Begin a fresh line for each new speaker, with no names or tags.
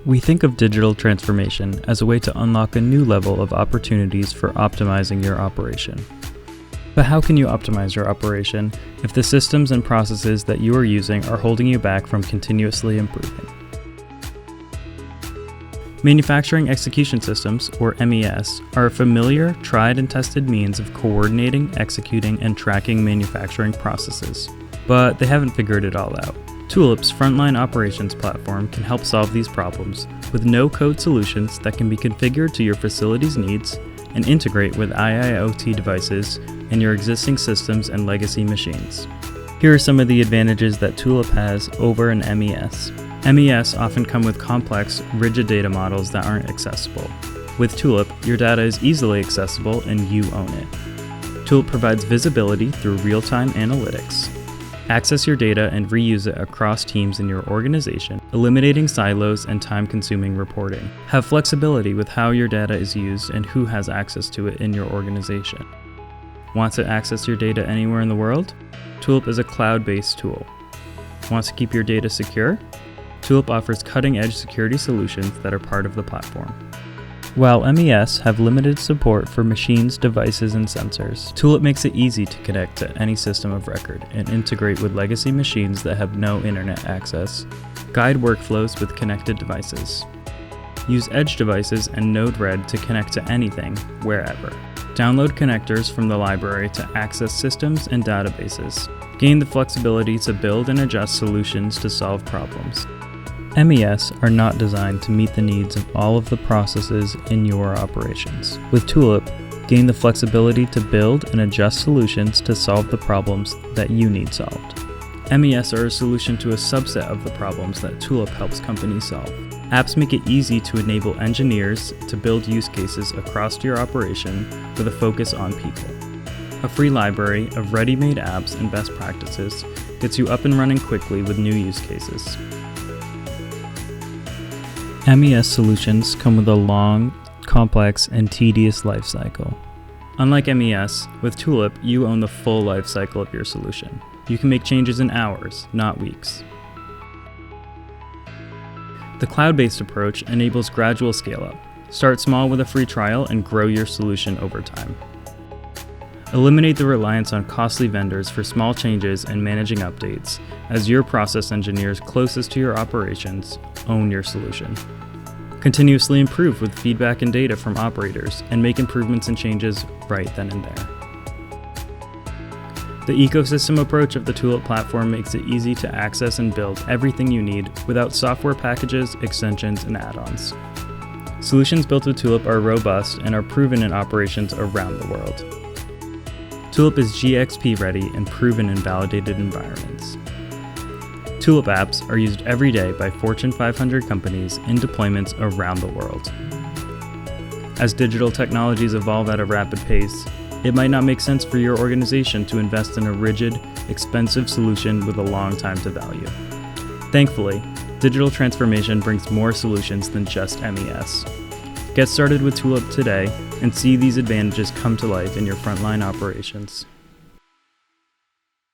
We think of digital transformation as a way to unlock a new level of opportunities for optimizing your operation. But how can you optimize your operation if the systems and processes that you are using are holding you back from continuously improving? Manufacturing execution systems, or MES, are a familiar, tried and tested means of coordinating, executing, and tracking manufacturing processes. But they haven't figured it all out. Tulip's frontline operations platform can help solve these problems with no-code solutions that can be configured to your facility's needs and integrate with IIoT devices in your existing systems and legacy machines. Here are some of the advantages that Tulip has over an MES. MES often come with complex, rigid data models that aren't accessible. With Tulip, your data is easily accessible and you own it. Tulip provides visibility through real-time analytics. Access your data and reuse it across teams in your organization, eliminating silos and time-consuming reporting. Have flexibility with how your data is used and who has access to it in your organization. Want to access your data anywhere in the world? Tulip is a cloud-based tool. Want to keep your data secure? Tulip offers cutting-edge security solutions that are part of the platform. While MES have limited support for machines, devices, and sensors, Tulip makes it easy to connect to any system of record and integrate with legacy machines that have no internet access. Guide workflows with connected devices. Use edge devices and Node-RED to connect to anything, wherever. Download connectors from the library to access systems and databases. Gain the flexibility to build and adjust solutions to solve problems. MES are not designed to meet the needs of all of the processes in your operations. With Tulip, gain the flexibility to build and adjust solutions to solve the problems that you need solved. MES are a solution to a subset of the problems that Tulip helps companies solve. Apps make it easy to enable engineers to build use cases across your operation with a focus on people. A free library of ready-made apps and best practices gets you up and running quickly with new use cases. MES solutions come with a long, complex, and tedious life cycle. Unlike MES, with Tulip, you own the full life cycle of your solution. You can make changes in hours, not weeks. The cloud-based approach enables gradual scale-up. Start small with a free trial and grow your solution over time. Eliminate the reliance on costly vendors for small changes and managing updates, as your process engineers closest to your operations own your solution. Continuously improve with feedback and data from operators, and make improvements and changes right then and there. The ecosystem approach of the Tulip platform makes it easy to access and build everything you need without software packages, extensions, and add-ons. Solutions built with Tulip are robust and are proven in operations around the world. Tulip is GXP ready and proven in validated environments. Tulip apps are used every day by Fortune 500 companies in deployments around the world. As digital technologies evolve at a rapid pace, it might not make sense for your organization to invest in a rigid, expensive solution with a long time to value. Thankfully, digital transformation brings more solutions than just MES. Get started with Tulip today and see these advantages come to life in your frontline operations.